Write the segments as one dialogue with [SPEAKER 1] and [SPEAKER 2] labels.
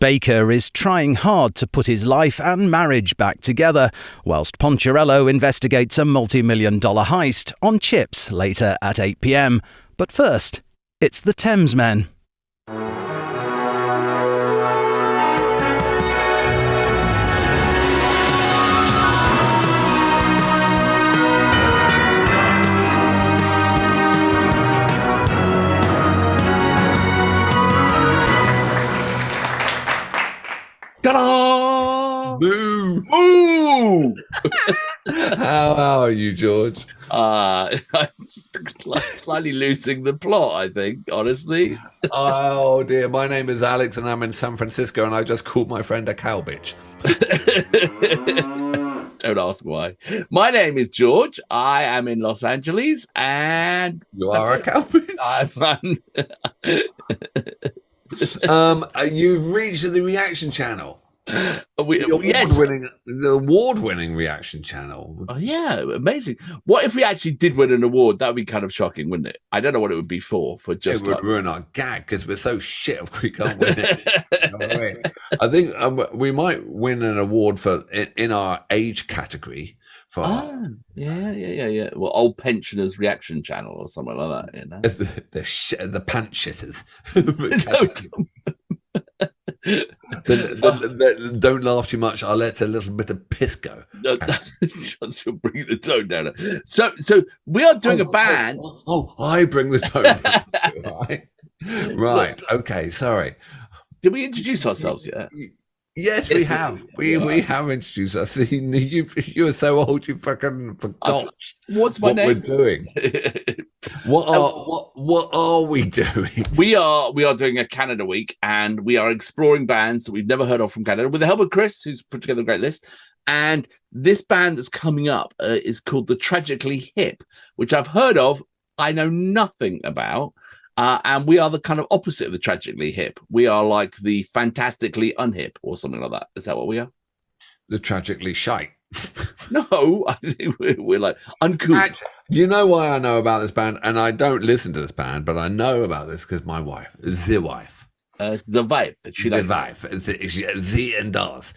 [SPEAKER 1] Baker is trying hard to put his life and marriage back together, whilst Poncherello investigates a multi-million-dollar heist on Chips later at 8 p.m. But first, it's the Thamesmen.
[SPEAKER 2] Ta-da!
[SPEAKER 3] Boo!
[SPEAKER 2] Ooh!
[SPEAKER 3] How are you, George?
[SPEAKER 2] I'm slightly losing the plot, I think, honestly.
[SPEAKER 3] Oh, dear. My name is Alex, and I'm in San Francisco, and I just called my friend a cow bitch.
[SPEAKER 2] Don't ask why. My name is George. I am in Los Angeles, and...
[SPEAKER 3] You are a cow bitch? You've reached the reaction channel.
[SPEAKER 2] Yes.
[SPEAKER 3] The award-winning reaction channel.
[SPEAKER 2] Oh, yeah, amazing. What if we actually did win an award? That would be kind of shocking, wouldn't it? I don't know what it would be for just. It
[SPEAKER 3] would ruin our gag because we're so shit if we can't win it. I think we might win an award for in our age category.
[SPEAKER 2] Yeah. Well, old pensioners reaction channel or something like that. You know,
[SPEAKER 3] the pant shitters. Don't laugh too much. I'll let a little bit of piss go.
[SPEAKER 2] She'll bring the tone down. So we are doing a band.
[SPEAKER 3] I bring the tone down. Right. Okay. Sorry.
[SPEAKER 2] Did we introduce ourselves yet?
[SPEAKER 3] Yes, we have. We have introduced us. You are so old you fucking forgot
[SPEAKER 2] what's my name?
[SPEAKER 3] We're doing. What are we doing?
[SPEAKER 2] We are doing a Canada week, and we are exploring bands that we've never heard of from Canada with the help of Chris, who's put together a great list. And this band that's coming up is called the Tragically Hip, which I've heard of. I know nothing about. And we are the kind of opposite of the Tragically Hip. We are like the fantastically unhip or something like that. Is that what we are?
[SPEAKER 3] The Tragically Shite.
[SPEAKER 2] No, I think we're like uncool.
[SPEAKER 3] Actually, you know why I know about this band? And I don't listen to this band, but I know about this because my wife, the wife.
[SPEAKER 2] The wife.
[SPEAKER 3] The and does.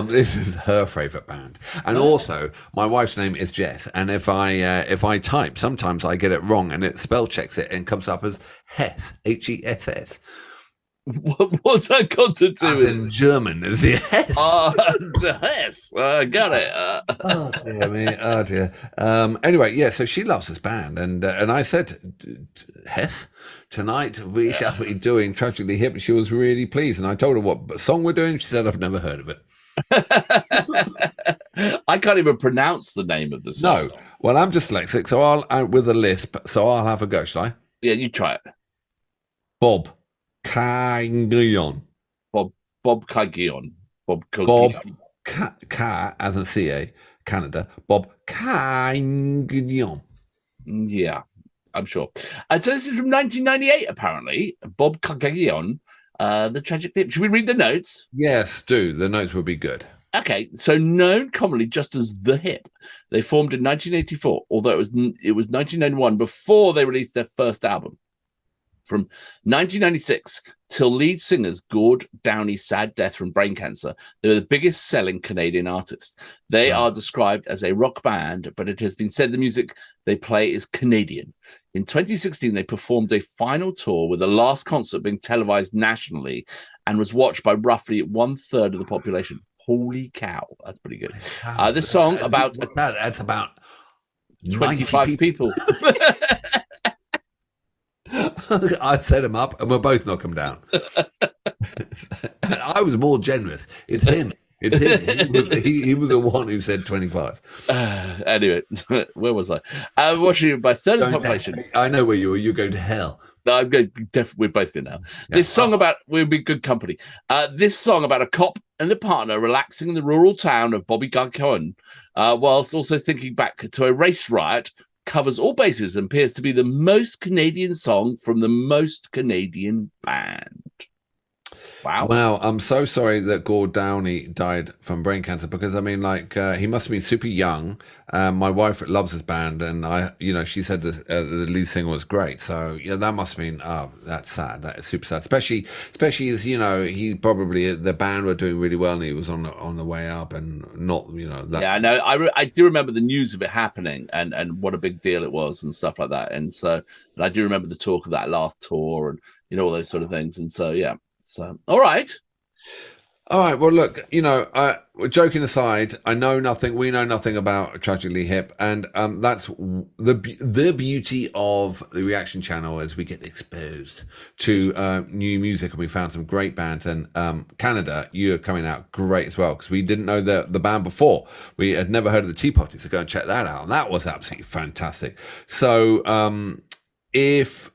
[SPEAKER 3] This is her favorite band, and also my wife's name is Jess. And if I type, sometimes I get it wrong, and it spell checks it and comes up as Hess, Hess.
[SPEAKER 2] What's that got to do with
[SPEAKER 3] in German? Is it Hess?
[SPEAKER 2] The Hess. Got it.
[SPEAKER 3] Oh dear me. Oh dear. Anyway, yeah. So she loves this band, and I said, Hess, tonight we shall be doing Tragically Hip. She was really pleased, and I told her what song we're doing. She said, I've never heard of it.
[SPEAKER 2] I can't even pronounce the name of the song.
[SPEAKER 3] No. Well, I'm dyslexic, so I'll with a lisp. So I'll have a go. Shall I?
[SPEAKER 2] Yeah, you try it.
[SPEAKER 3] Bobcaygeon.
[SPEAKER 2] Bobcaygeon.
[SPEAKER 3] As in CA, Canada. Bobcaygeon.
[SPEAKER 2] Yeah, I'm sure. So this is from 1998, apparently. Bobcaygeon, the Tragic Hip. Should we read the notes?
[SPEAKER 3] Yes, do. The notes would be good.
[SPEAKER 2] Okay, so known commonly just as The Hip. They formed in 1984, although it was 1991 before they released their first album. From 1996 till lead singers Gord Downey's sad death from brain cancer, they were the biggest selling Canadian artists. They are described as a rock band, but it has been said the music they play is Canadian. In 2016, they performed a final tour with the last concert being televised nationally and was watched by roughly 1/3 of the population. Holy cow, that's pretty good. This song about...
[SPEAKER 3] What's that? That's about
[SPEAKER 2] 25 people.
[SPEAKER 3] I set him up and we'll both knock him down. I was more generous. It's him. He was the one who said 25.
[SPEAKER 2] Anyway, where was I? Watching by 1/3 of the population.
[SPEAKER 3] I know where you are. You're going to hell.
[SPEAKER 2] No, I'm going. We're both good now. Yeah. This song about we'll be good company. This song about a cop and a partner relaxing in the rural town of Bobcaygeon, whilst also thinking back to a race riot, covers all bases and appears to be the most Canadian song from the most Canadian band. Wow.
[SPEAKER 3] Wow, I'm so sorry that Gord Downey died from brain cancer because I mean, like, he must have been super young. My wife loves this band, and she said the lead singer was great. So that must have been. Oh, that's sad. That is super sad. Especially as he probably the band were doing really well, and he was on the way up, and not that.
[SPEAKER 2] Yeah, I know. I do remember the news of it happening, and what a big deal it was, and stuff like that. And I do remember the talk of that last tour, and all those sort of things. And so, yeah. So, all right.
[SPEAKER 3] All right. Well, look, joking aside, I know nothing. We know nothing about Tragically Hip, and that's the beauty of the Reaction Channel is we get exposed to new music, and we found some great bands. And Canada, you're coming out great as well because we didn't know the band before. We had never heard of the Tea Party, so go and check that out. And that was absolutely fantastic. So, if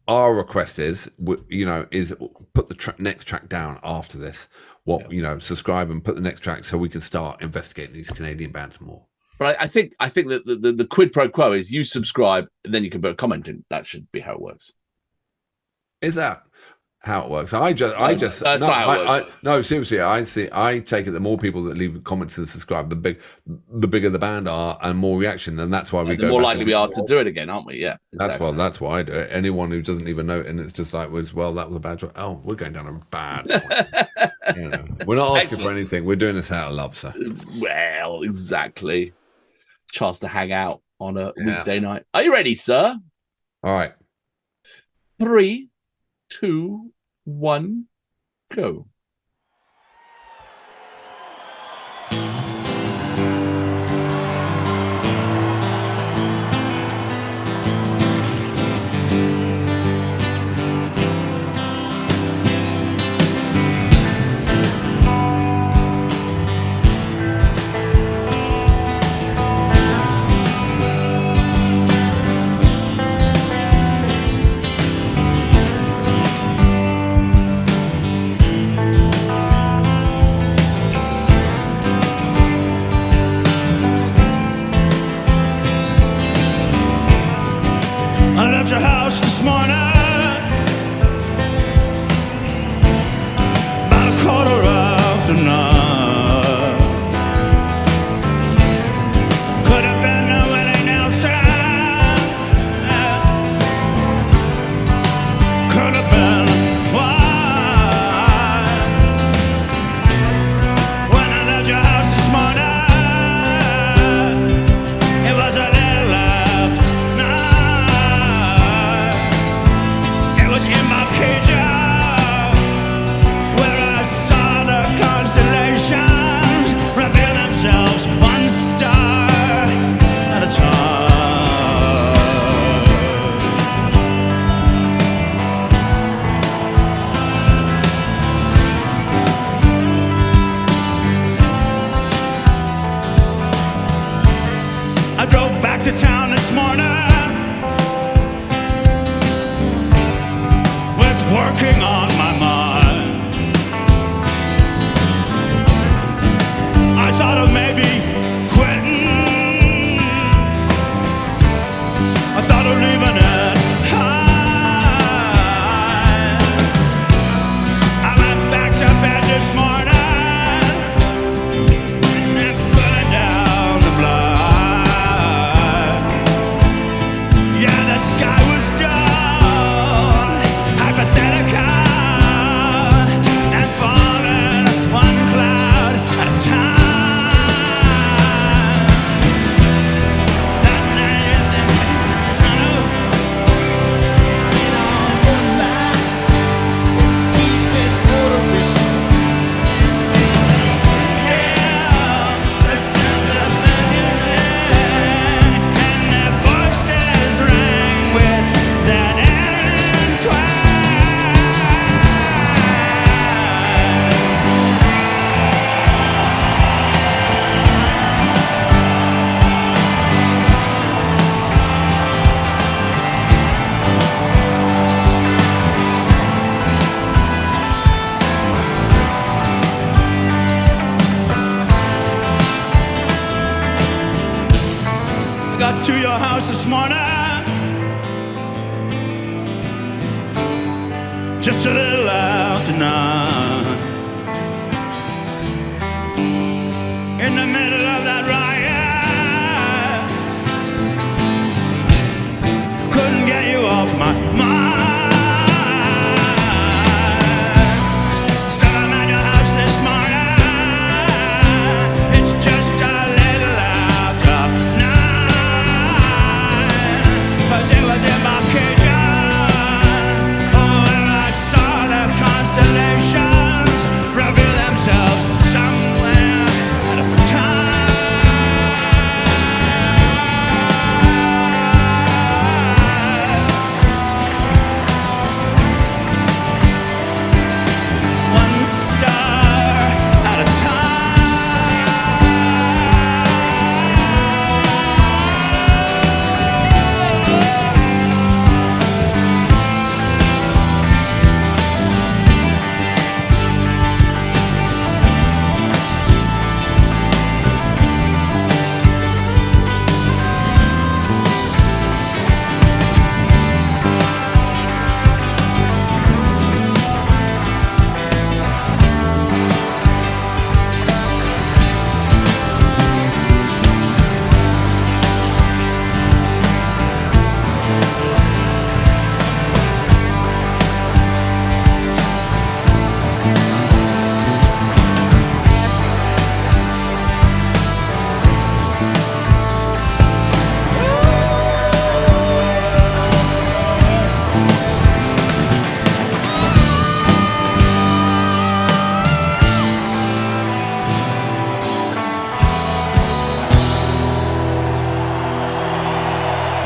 [SPEAKER 3] our request is put the next track down after this. Subscribe and put the next track so we can start investigating these Canadian bands more.
[SPEAKER 2] But I think that the quid pro quo is you subscribe and then you can put a comment in. That should be how it works.
[SPEAKER 3] Is that how it works? No, seriously, I take it that more people that leave comments and subscribe, the bigger the band are and more reaction, and that's why we go.
[SPEAKER 2] The more likely we are to do it again, aren't we? Yeah, exactly.
[SPEAKER 3] That's why I do it. Anyone who doesn't even know it, and it's just like, that was a bad job. Oh, we're going down a bad point. We're not asking for anything. We're doing this out of love, sir.
[SPEAKER 2] Well, exactly. Chance to hang out on a weekday night. Are you ready, sir?
[SPEAKER 3] All right.
[SPEAKER 2] 3, 2, 1, go.
[SPEAKER 4] I left your house this morning about 9:15. Could have been a Willie Nelson. Could have been one. When I left your house this morning, it was a little after 9. It was in Bobcaygeon where I saw the constellations reveal themselves one star at a time. I drove back to town this morning with working on my mind. I thought of maybe quitting. I thought of leaving it high. I went back to bed this morning and put down the blind. Yeah, the sky was dull, hypothetical, and falling one cloud at a time. That night in the tunnel, just back, keep it motivated. Yeah, slipped in the million, and their voices rang with that alien twang. I got to your house this morning just a little after 9. In the middle of that riot, couldn't get you off my mind. So I'm at your house this morning. It's just a little after 9. 'Cause it was in Bobcaygeon. Oh, and I saw the constellations reveal themselves somewhere at a time. One star at a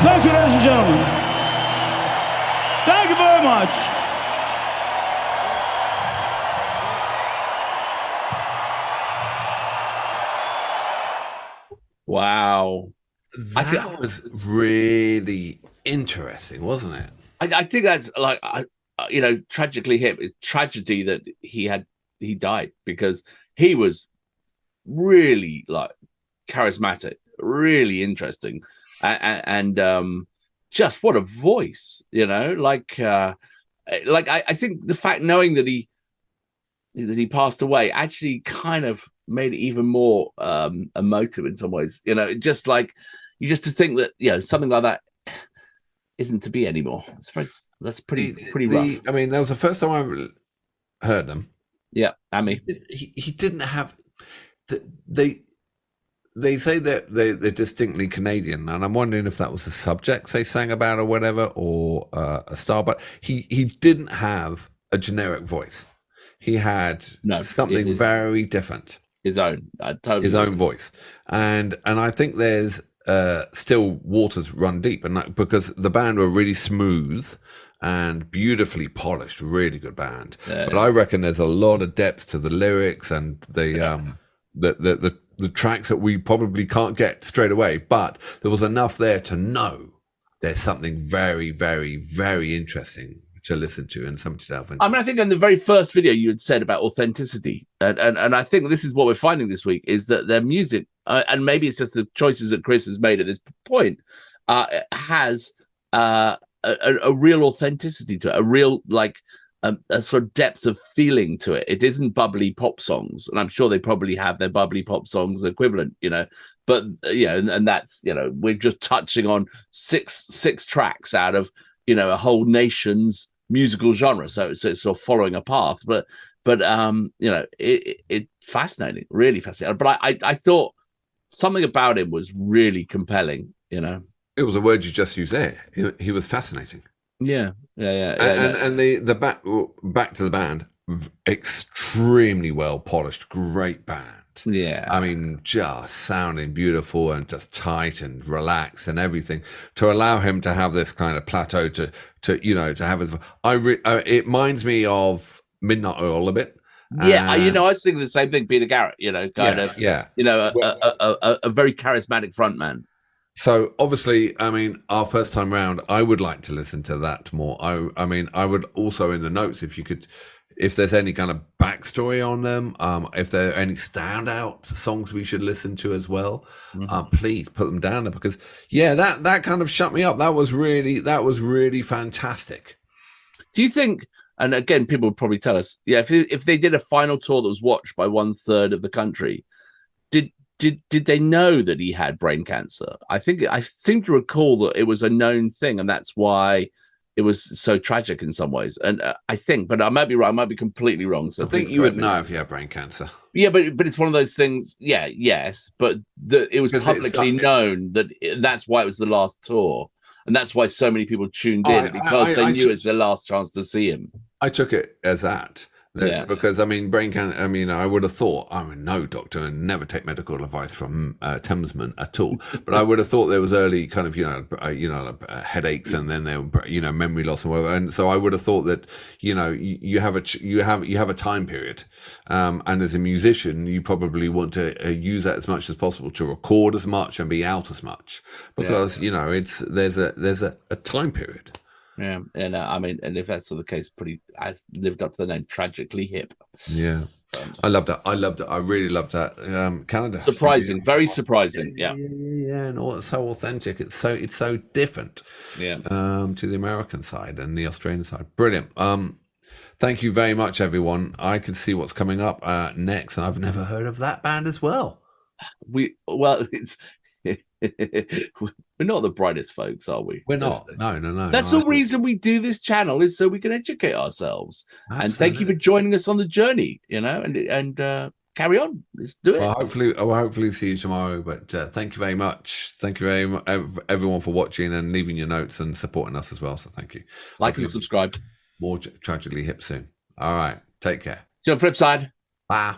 [SPEAKER 4] Thank you, ladies and gentlemen. Thank you very much.
[SPEAKER 2] Wow.
[SPEAKER 3] That was really interesting, wasn't it?
[SPEAKER 2] I think that's like, tragically him. It's tragedy that he died, because he was really like charismatic, really interesting, and just what a voice, I think the fact knowing that he passed away actually kind of made it even more emotive in some ways. Just like to think that something like that isn't to be anymore. That's pretty rough.
[SPEAKER 3] I mean, that was the first time I heard them.
[SPEAKER 2] Yeah, Amy.
[SPEAKER 3] He didn't have. They say that they're distinctly Canadian, and I'm wondering if that was the subjects they sang about or whatever, or a star. But he didn't have a generic voice. He had something very different.
[SPEAKER 2] His own,
[SPEAKER 3] his own voice, and I think there's still waters run deep, and because the band were really smooth and beautifully polished, really good band. But I reckon there's a lot of depth to the lyrics and the tracks that we probably can't get straight away. But there was enough there to know there's something very, very, very interesting to listen to and something to delve into.
[SPEAKER 2] I mean, I think in the very first video you had said about authenticity, and I think this is what we're finding this week, is that their music, and maybe it's just the choices that Chris has made at this point, has a real authenticity to it, a real a sort of depth of feeling to it. It isn't bubbly pop songs, and I'm sure they probably have their bubbly pop songs equivalent, but and that's we're just touching on six tracks out of a whole nation's musical genre, so it's sort of following a path, but it fascinating, really fascinating. But I thought something about him was really compelling.
[SPEAKER 3] It was a word you just used there. He was fascinating.
[SPEAKER 2] Yeah.
[SPEAKER 3] And the back to the band, extremely well polished, great band.
[SPEAKER 2] Yeah,
[SPEAKER 3] I mean, just sounding beautiful and just tight and relaxed and everything. To allow him to have this kind of plateau to have it. It reminds me of Midnight Oil a bit.
[SPEAKER 2] Yeah, I was thinking the same thing. Peter Garrett, a very charismatic frontman.
[SPEAKER 3] So obviously, I mean, our first time round, I would like to listen to that more. I mean, I would also in the notes, if there's any kind of backstory on them, if there are any standout songs we should listen to as well, please put them down there, because that kind of shut me up. That was really fantastic.
[SPEAKER 2] Do you think And again, people would probably tell us, yeah, if they did a final tour that was watched by 1/3 of the country, did they know that he had brain cancer? I seem to recall that it was a known thing, and that's why it was so tragic in some ways. And I think, but I might be right. I might be completely wrong. So
[SPEAKER 3] I think you would know if you had brain cancer.
[SPEAKER 2] Yeah, but it's one of those things. Yeah, yes, but it was publicly known that's why it was the last tour, and that's why so many people tuned in because they knew it's their last chance to see him.
[SPEAKER 3] I took it as that. Because I mean, brain cancer. I mean, I would have thought I'm no doctor and never take medical advice from Thamesmen at all. But I would have thought there was early kind of headaches and then there were memory loss and whatever. And so I would have thought that you have a time period, and as a musician, you probably want to use that as much as possible to record as much and be out as much because there's a time period.
[SPEAKER 2] Yeah, and I mean, and if that's the case, has lived up to the name, Tragically Hip.
[SPEAKER 3] Yeah, I loved it. I really loved that. Canada,
[SPEAKER 2] surprising, very surprising. Yeah,
[SPEAKER 3] and it's so authentic. It's so different.
[SPEAKER 2] Yeah,
[SPEAKER 3] to the American side and the Australian side. Brilliant. Thank you very much, everyone. I can see what's coming up next, and I've never heard of that band as well.
[SPEAKER 2] It's. We're not the brightest folks, are we?
[SPEAKER 3] We're not. No.
[SPEAKER 2] That's the reason we do this channel, is so we can educate ourselves. Absolutely. And thank you for joining us on the journey. And carry on. Let's do it.
[SPEAKER 3] Well, hopefully see you tomorrow. But thank you very much. Thank you very much, everyone, for watching and leaving your notes and supporting us as well. So thank you.
[SPEAKER 2] Like and subscribe.
[SPEAKER 3] More Tragically Hip soon. All right. Take care.
[SPEAKER 2] See you on the flip side.
[SPEAKER 3] Bye.